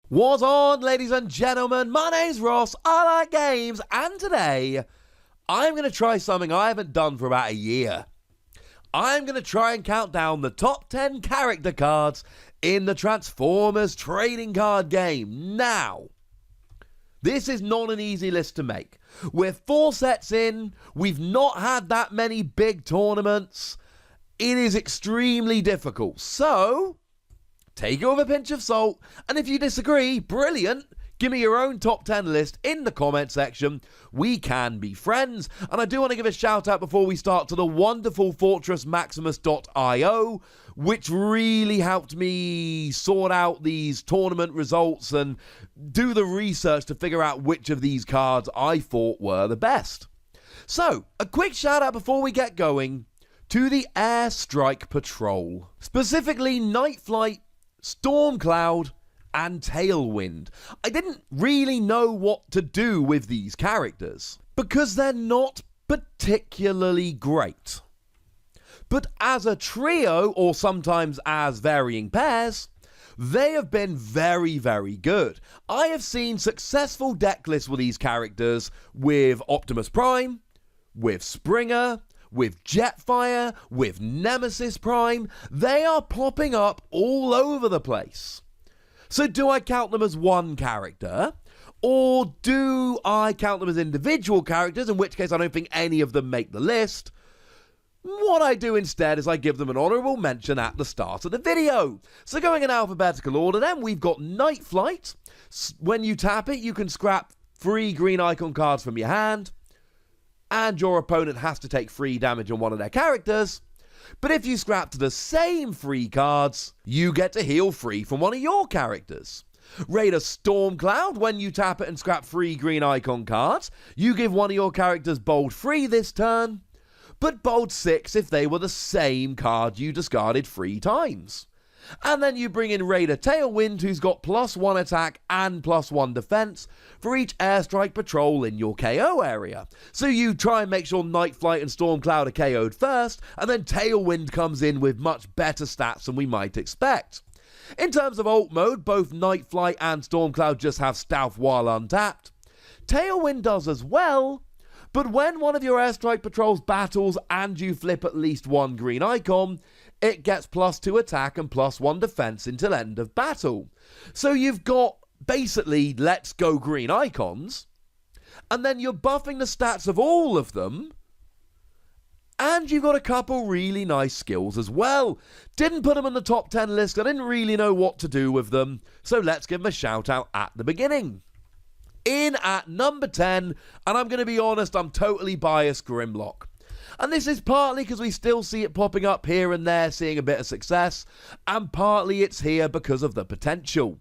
What's on, ladies and gentlemen? My name's Ross, I like games, and today I'm going to try something I haven't done for about a year. I'm going to try and count down the top 10 character cards in the Transformers trading card game. Now, this is not an easy list to make. We're 4 sets in, we've not had that many big tournaments. It is extremely difficult, so take it with a pinch of salt, and if you disagree, brilliant, give me your own top 10 list in the comment section. We can be friends. And I do want to give a shout out before we start to the wonderful fortressmaximus.io, which really helped me sort out these tournament results and do the research to figure out which of these cards I thought were the best. So, a quick shout out before we get going to the Airstrike Patrol, specifically Night Flight, Stormcloud, and Tailwind. I didn't really know what to do with these characters because they're not particularly great. But as a trio, or sometimes as varying pairs, they have been very, very good. I have seen successful deck lists with these characters with Optimus Prime, with Springer, with Jetfire, with Nemesis Prime. They are popping up all over the place. So do I count them as one character, or do I count them as individual characters, in which case I don't think any of them make the list? What I do instead is I give them an honourable mention at the start of the video. So going in alphabetical order then, we've got Night Flight. When you tap it, you can scrap 3 green icon cards from your hand, and your opponent has to take 3 damage on one of their characters. But if you scrap the same 3 cards, you get to heal 3 from one of your characters. Raider Stormcloud, when you tap it and scrap 3 green icon cards, you give one of your characters bold 3 this turn, but bold 6 if they were the same card you discarded 3 times. And then you bring in Raider Tailwind, who's got +1 attack and +1 defense for each Airstrike Patrol in your KO area. So you try and make sure Night Flight and Stormcloud are KO'd first, and then Tailwind comes in with much better stats than we might expect. In terms of ult mode, both Night Flight and Stormcloud just have Stealth while untapped. Tailwind does as well, but when one of your Airstrike Patrols battles and you flip at least 1 green icon, it gets +2 attack and +1 defense until end of battle. So you've got basically let's go green icons, and then you're buffing the stats of all of them, and you've got a couple really nice skills as well. Didn't put them on the top 10 list, I didn't really know what to do with them, so let's give them a shout out at the beginning. In at number 10, and I'm going to be honest, I'm totally biased, Grimlock. And this is partly because we still see it popping up here and there, seeing a bit of success, and partly it's here because of the potential.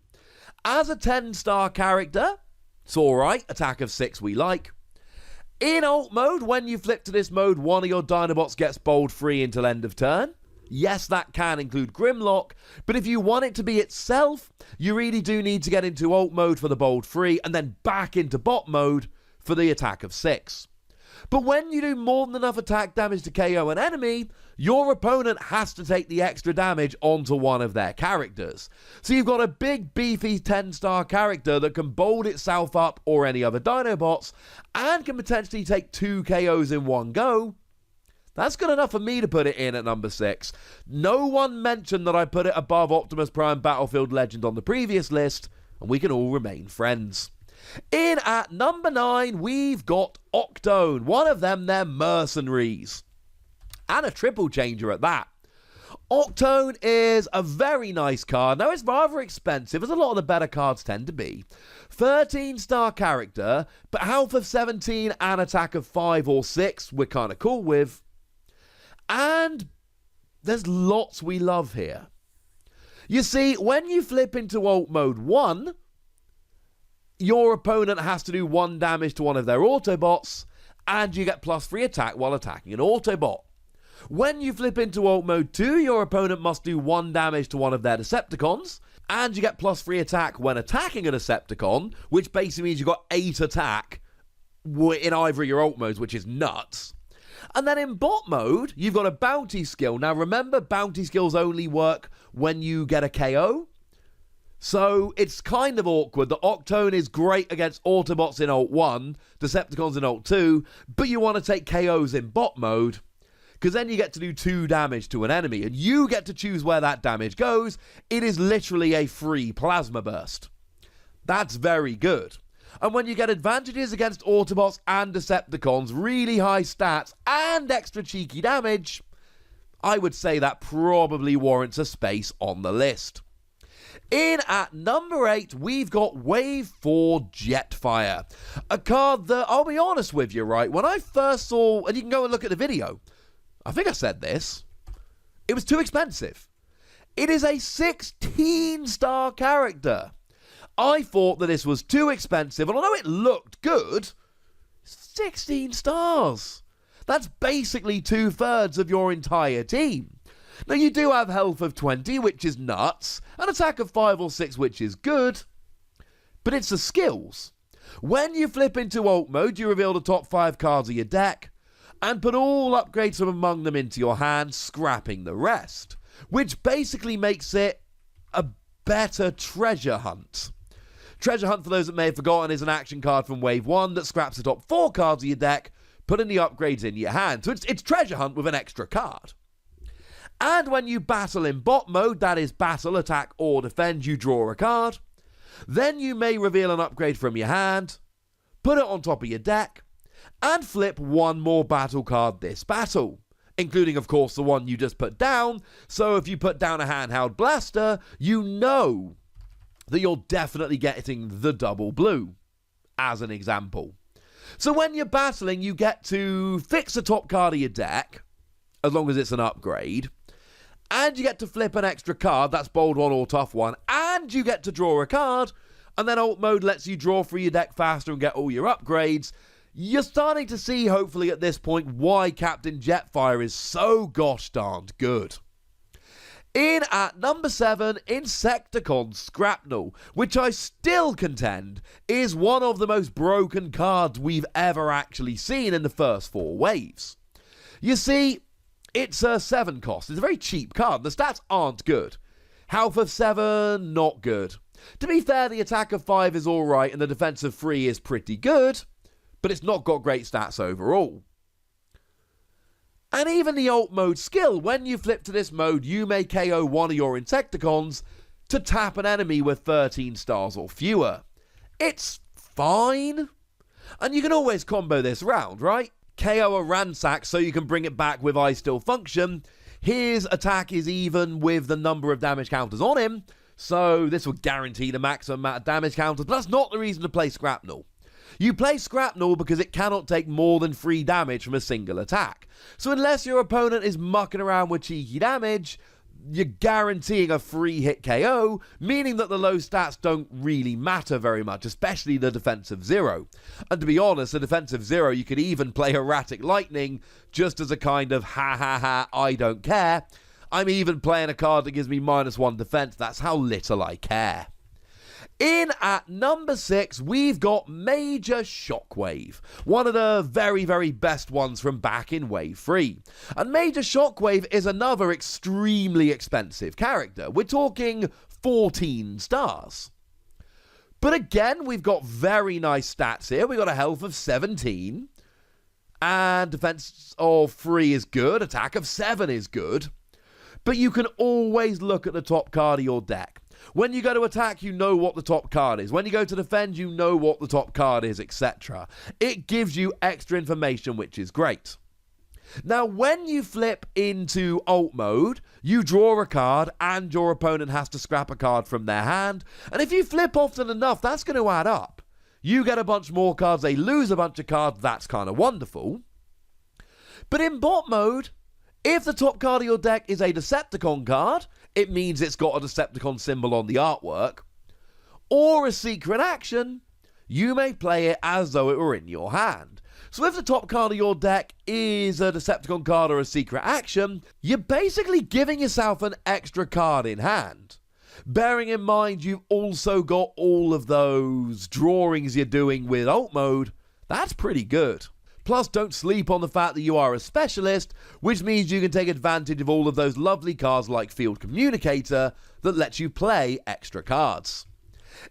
As a 10-star character, it's alright, attack of 6 we like. In ult mode, when you flip to this mode, one of your Dinobots gets bold 3 until end of turn. Yes, that can include Grimlock, but if you want it to be itself, you really do need to get into ult mode for the bold 3, and then back into bot mode for the attack of 6. But when you do more than enough attack damage to KO an enemy, your opponent has to take the extra damage onto one of their characters. So you've got a big beefy 10-star character that can bold itself up or any other Dinobots and can potentially take 2 KOs in one go. That's good enough for me to put it in at number 6. No one mentioned that I put it above Optimus Prime Battlefield Legend on the previous list, and we can all remain friends. In at number 9, we've got Octone. One of them, they're mercenaries. And a triple changer at that. Octone is a very nice card. Now, it's rather expensive, as a lot of the better cards tend to be. 13-star character, but health of 17 and attack of 5 or 6, we're kind of cool with. And there's lots we love here. You see, when you flip into ult mode 1, your opponent has to do 1 damage to one of their Autobots, and you get +3 attack while attacking an Autobot. When you flip into ult mode 2, your opponent must do 1 damage to one of their Decepticons, and you get +3 attack when attacking a Decepticon, which basically means you've got 8 attack in either of your ult modes, which is nuts. And then in bot mode, you've got a bounty skill. Now remember, bounty skills only work when you get a KO. So it's kind of awkward that Octone is great against Autobots in Alt 1, Decepticons in Alt 2, but you want to take KOs in bot mode, because then you get to do 2 damage to an enemy, and you get to choose where that damage goes. It is literally a free plasma burst. That's very good. And when you get advantages against Autobots and Decepticons, really high stats, and extra cheeky damage, I would say that probably warrants a space on the list. In at number 8, we've got Wave 4 Jetfire. A card that, I'll be honest with you, right, when I first saw, and you can go and look at the video, I think I said this, it was too expensive. It is a 16-star character. I thought that this was too expensive, and although it looked good, 16 stars. That's basically 2/3 of your entire team. Now, you do have health of 20, which is nuts, an attack of 5 or 6, which is good, but it's the skills. When you flip into alt mode, you reveal the top 5 cards of your deck, and put all upgrades from among them into your hand, scrapping the rest, which basically makes it a better treasure hunt. Treasure Hunt, for those that may have forgotten, is an action card from Wave 1 that scraps the top 4 cards of your deck, putting the upgrades in your hand. So it's Treasure Hunt with an extra card. And when you battle in bot mode, that is battle, attack, or defend, you draw a card. Then you may reveal an upgrade from your hand, put it on top of your deck, and flip 1 more battle card this battle, including, of course, the one you just put down. So if you put down a handheld blaster, you know that you're definitely getting the double blue, as an example. So when you're battling, you get to fix the top card of your deck, as long as it's an upgrade, and you get to flip an extra card, that's bold 1 or tough 1, and you get to draw a card, and then alt mode lets you draw through your deck faster and get all your upgrades. You're starting to see, hopefully at this point, why Captain Jetfire is so gosh darned good. In at number 7, Insecticon Skrapnel, which I still contend is one of the most broken cards we've ever actually seen in the first 4 waves. You see, it's a 7 cost. It's a very cheap card. The stats aren't good. Health of 7, not good. To be fair, the attack of 5 is alright and the defense of 3 is pretty good, but it's not got great stats overall. And even the alt mode skill, when you flip to this mode, you may KO one of your Insecticons to tap an enemy with 13 stars or fewer. It's fine. And you can always combo this round, right? KO a Ransack so you can bring it back with I Still Function. His attack is even with the number of damage counters on him, so this will guarantee the maximum amount of damage counters, but that's not the reason to play Skrapnel. You play Skrapnel because it cannot take more than 3 damage from a single attack. So unless your opponent is mucking around with cheeky damage, you're guaranteeing a free hit KO, meaning that the low stats don't really matter very much, especially the defensive 0. And to be honest, the defensive 0, you could even play Erratic Lightning just as a kind of ha ha ha, I don't care. I'm even playing a card that gives me -1 defense, that's how little I care. In at number 6, we've got Major Shockwave, one of the very, very best ones from back in Wave 3. And Major Shockwave is another extremely expensive character. We're talking 14 stars. But again, we've got very nice stats here. We've got a health of 17, and defense of 3 is good, attack of 7 is good. But you can always look at the top card of your deck. When you go to attack, you know what the top card is. When you go to defend, you know what the top card is, etc. It gives you extra information, which is great. Now, when you flip into alt mode, you draw a card and your opponent has to scrap a card from their hand. And if you flip often enough, that's going to add up. You get a bunch more cards, they lose a bunch of cards, that's kind of wonderful. But in bot mode, if the top card of your deck is a Decepticon card, it means it's got a Decepticon symbol on the artwork, or a secret action, you may play it as though it were in your hand. So if the top card of your deck is a Decepticon card or a secret action, you're basically giving yourself an extra card in hand. Bearing in mind you've also got all of those drawings you're doing with alt mode, that's pretty good. Plus, don't sleep on the fact that you are a specialist, which means you can take advantage of all of those lovely cards like Field Communicator that lets you play extra cards.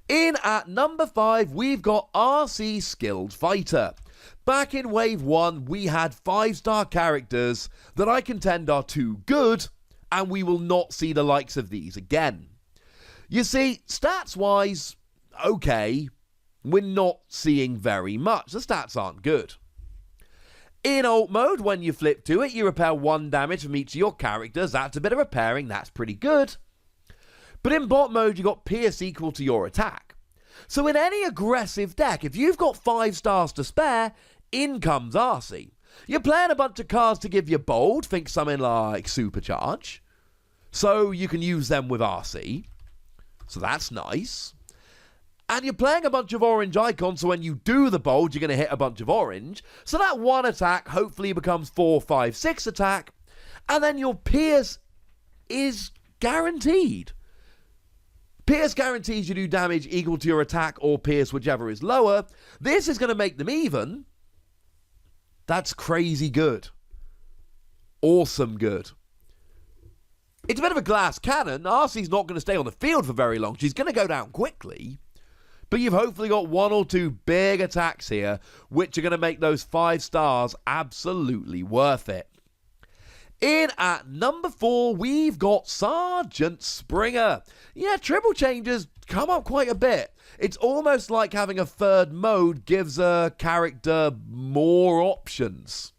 In at number 5, we've got Arcee Skilled Fighter. Back in Wave 1, we had 5-star characters that I contend are too good, and we will not see the likes of these again. You see, stats-wise, okay, we're not seeing very much. The stats aren't good. In alt mode, when you flip to it, you repair 1 damage from each of your characters. That's a bit of repairing, that's pretty good. But in bot mode, you got pierce equal to your attack. So in any aggressive deck, if you've got 5 stars to spare, in comes Arcee. You're playing a bunch of cards to give you bold, think something like Supercharge. So you can use them with Arcee. So that's nice. And you're playing a bunch of orange icons, so when you do the bold, you're going to hit a bunch of orange. So that 1 attack hopefully becomes 4, 5, 6 attack. And then your pierce is guaranteed. Pierce guarantees you do damage equal to your attack or pierce, whichever is lower. This is going to make them even. That's crazy good. Awesome good. It's a bit of a glass cannon. Arcee's not going to stay on the field for very long. She's going to go down quickly. But you've hopefully got 1 or 2 big attacks here, which are going to make those 5 stars absolutely worth it. In at number 4, we've got Sergeant Springer. Yeah, triple changes come up quite a bit. It's almost like having a third mode gives a character more options,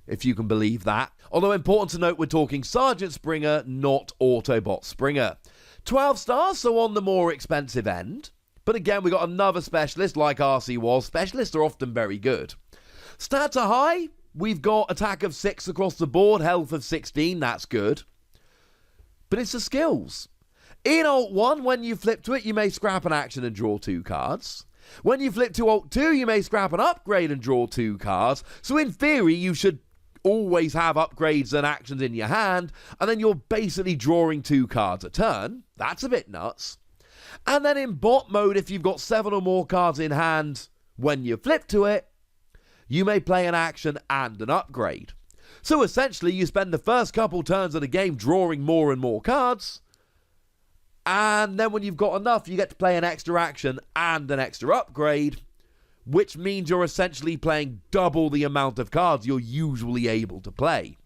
if you can believe that. Although important to note, we're talking Sergeant Springer, not Autobot Springer. 12 stars, so on the more expensive end. But again, we got another specialist like Arcee was. Specialists are often very good. Stats are high. We've got attack of 6 across the board, health of 16, that's good. But it's the skills. In Alt 1, when you flip to it, you may scrap an action and draw 2 cards. When you flip to Alt 2, you may scrap an upgrade and draw 2 cards. So in theory, you should always have upgrades and actions in your hand, and then you're basically drawing 2 cards a turn. That's a bit nuts. And then in bot mode, if you've got 7 or more cards in hand when you flip to it, you may play an action and an upgrade. So essentially, you spend the first couple turns of the game drawing more and more cards, and then when you've got enough, you get to play an extra action and an extra upgrade, which means you're essentially playing double the amount of cards you're usually able to play.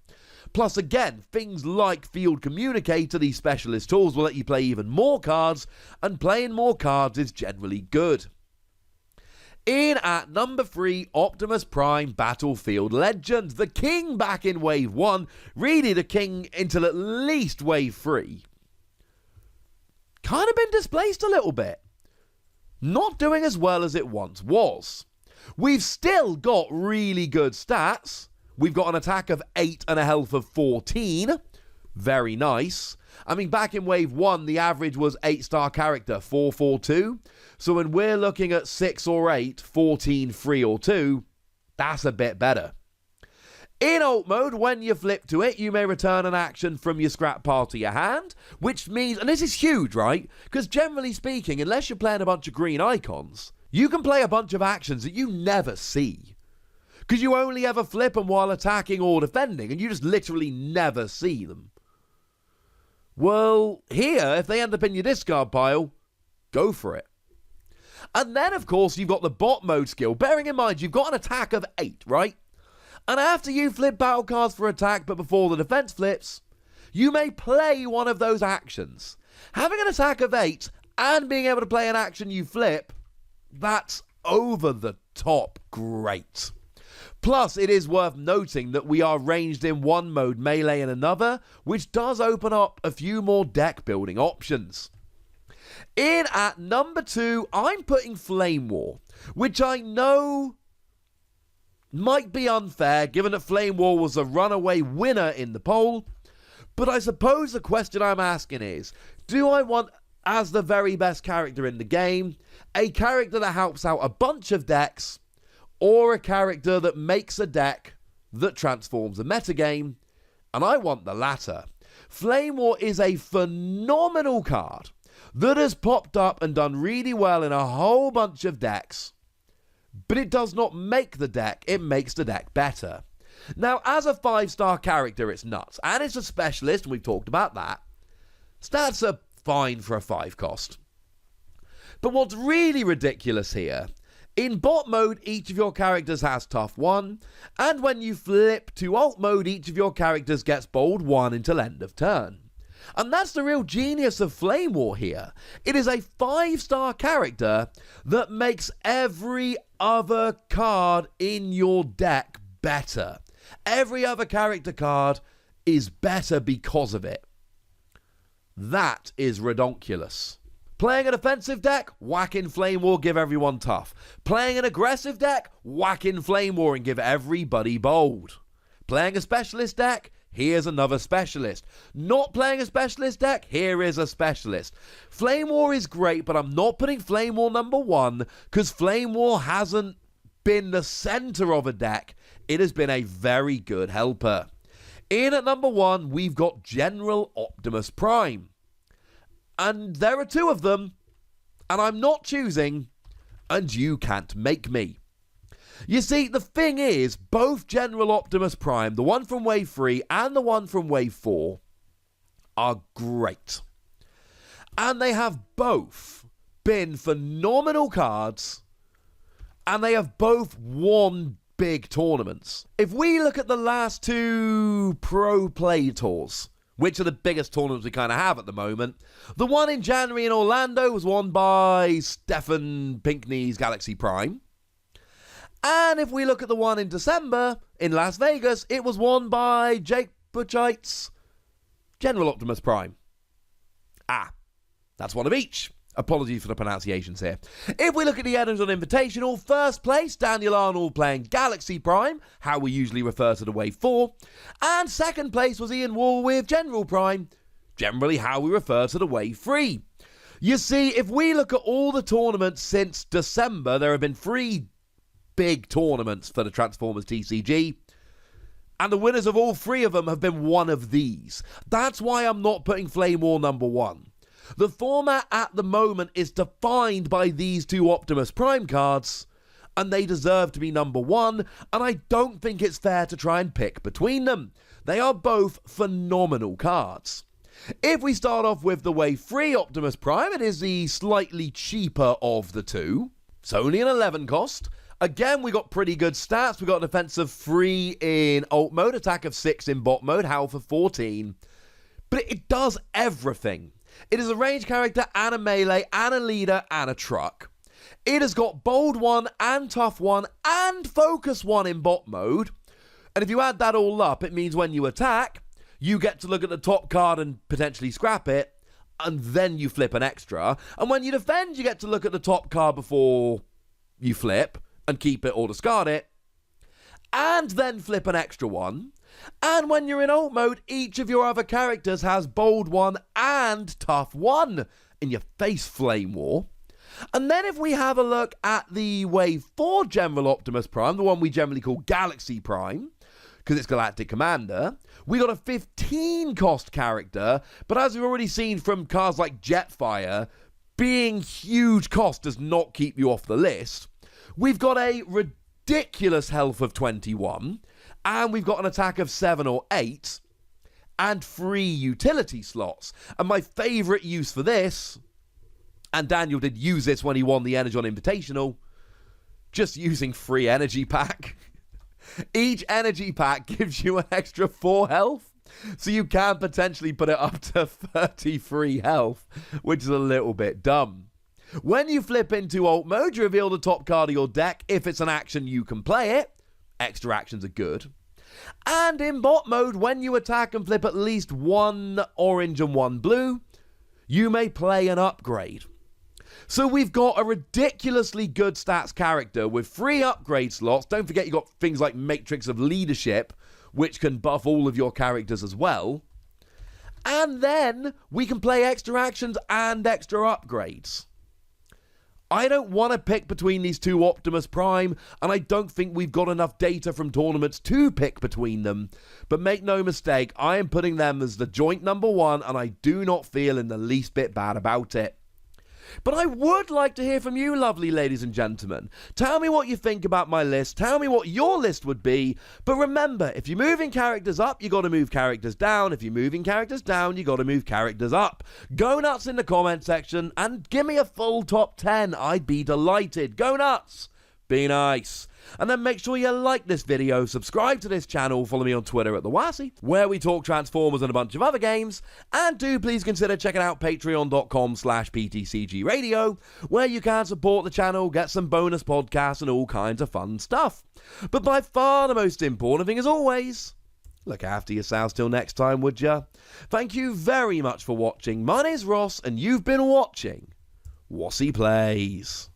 Plus, again, things like Field Communicator, these specialist tools, will let you play even more cards, and playing more cards is generally good. In at number 3, Optimus Prime Battlefield Legend. The king back in Wave 1, really the king until at least Wave 3. Kind of been displaced a little bit. Not doing as well as it once was. We've still got really good stats. We've got an attack of 8 and a health of 14. Very nice. I mean, back in Wave 1, the average was 8-star character, 442. So when we're looking at 6 or 8, 14, 3 or 2, that's a bit better. In alt mode, when you flip to it, you may return an action from your scrap pile to your hand, which means, and this is huge, right? Because generally speaking, unless you're playing a bunch of green icons, you can play a bunch of actions that you never see. Because you only ever flip them while attacking or defending, and you just literally never see them. Well, here, if they end up in your discard pile, go for it. And then, of course, you've got the bot mode skill. Bearing in mind, you've got an attack of 8, right? And after you flip battle cards for attack, but before the defense flips, you may play one of those actions. Having an attack of 8 and being able to play an action you flip, that's over the top great. Plus, it is worth noting that we are ranged in one mode, melee in another, which does open up a few more deck building options. In at number 2, I'm putting Flamewar, which I know might be unfair given that Flamewar was a runaway winner in the poll, but I suppose the question I'm asking is, do I want, as the very best character in the game, a character that helps out a bunch of decks, or a character that makes a deck that transforms a metagame? And I want the latter. Flamewar is a phenomenal card that has popped up and done really well in a whole bunch of decks, but it does not make the deck, it makes the deck better. Now, as a 5-star character, it's nuts, and it's a specialist, and we've talked about that. Stats are fine for a 5 cost. But what's really ridiculous here, in bot mode, each of your characters has tough 1, and when you flip to alt mode, each of your characters gets bold 1 until end of turn. And that's the real genius of Flamewar here. It is a 5-star character that makes every other card in your deck better. Every other character card is better because of it. That is redonkulous. Playing an offensive deck, whack in Flamewar, give everyone tough. Playing an aggressive deck, whack in Flamewar and give everybody bold. Playing a specialist deck, here's another specialist. Not playing a specialist deck, here is a specialist. Flamewar is great, but I'm not putting Flamewar number 1 because Flamewar hasn't been the center of a deck. It has been a very good helper. In at number 1, we've got General Optimus Prime. And there are 2 of them, and I'm not choosing, and you can't make me. You see, the thing is, both General Optimus Prime, the one from Wave 3 and the one from Wave 4, are great. And they have both been phenomenal cards, and they have both won big tournaments. If we look at the last 2 Pro Play Tours, which are the biggest tournaments we kind of have at the moment, the one in January in Orlando was won by Stefan Pinkney's Galaxy Prime. And if we look at the one in December in Las Vegas, it was won by Jake Butchite's General Optimus Prime. That's one of each. Apologies for the pronunciations here. If we look at the Edmonton Invitational, first place, Daniel Arnold playing Galaxy Prime, how we usually refer to the Wave 4. And second place was Ian Wall with General Prime, generally how we refer to the Wave 3. You see, if we look at all the tournaments since December, there have been 3 big tournaments for the Transformers TCG. And the winners of all 3 of them have been one of these. That's why I'm not putting Flamewar number 1. The format at the moment is defined by these 2 Optimus Prime cards, and they deserve to be number 1, and I don't think it's fair to try and pick between them. They are both phenomenal cards. If we start off with the Wave 3 Optimus Prime, it is the slightly cheaper of the 2. It's only an 11 cost. Again, we got pretty good stats. We got an offensive 3 in alt mode, attack of 6 in bot mode, health of 14. But it does everything. It is a ranged character and a melee and a leader and a truck. It has got bold 1 and tough 1 and focus 1 in bot mode. And if you add that all up, it means when you attack, you get to look at the top card and potentially scrap it, and then you flip an extra. And when you defend, you get to look at the top card before you flip and keep it or discard it, and then flip an extra 1. And when you're in alt mode, each of your other characters has bold 1 and tough 1 in your face, Flamewar. And then if we have a look at the Wave 4 General Optimus Prime, the one we generally call Galaxy Prime, because it's Galactic Commander, we got a 15 cost character, but as we've already seen from cards like Jetfire, being huge cost does not keep you off the list. We've got a ridiculous health of 21, and we've got an attack of 7 or 8, and 3 utility slots. And my favourite use for this, and Daniel did use this when he won the Energon Invitational, just using free energy pack. Each energy pack gives you an extra 4 health, so you can potentially put it up to 33 health, which is a little bit dumb. When you flip into alt mode, you reveal the top card of your deck. If it's an action, you can play it. Extra actions are good. And in bot mode, when you attack and flip at least 1 orange and 1 blue, you may play an upgrade. So we've got a ridiculously good stats character with 3 upgrade slots. Don't forget you got things like Matrix of Leadership, which can buff all of your characters as well. And then we can play extra actions and extra upgrades. I don't want to pick between these 2 Optimus Prime, and I don't think we've got enough data from tournaments to pick between them. But make no mistake, I am putting them as the joint number 1, and I do not feel in the least bit bad about it. But I would like to hear from you, lovely ladies and gentlemen. Tell me what you think about my list. Tell me what your list would be. But remember, if you're moving characters up, you got to move characters down. If you're moving characters down, you got to move characters up. Go nuts in the comment section and give me a full top 10. I'd be delighted. Go nuts. Be nice. And then make sure you like this video, subscribe to this channel, follow me on Twitter at the Wossy, where we talk Transformers and a bunch of other games, and do please consider checking out patreon.com/PTCGradio, where you can support the channel, get some bonus podcasts and all kinds of fun stuff. But by far the most important thing, as always, look after yourselves till next time, would ya? Thank you very much for watching. My name's Ross, and you've been watching Wossy Plays.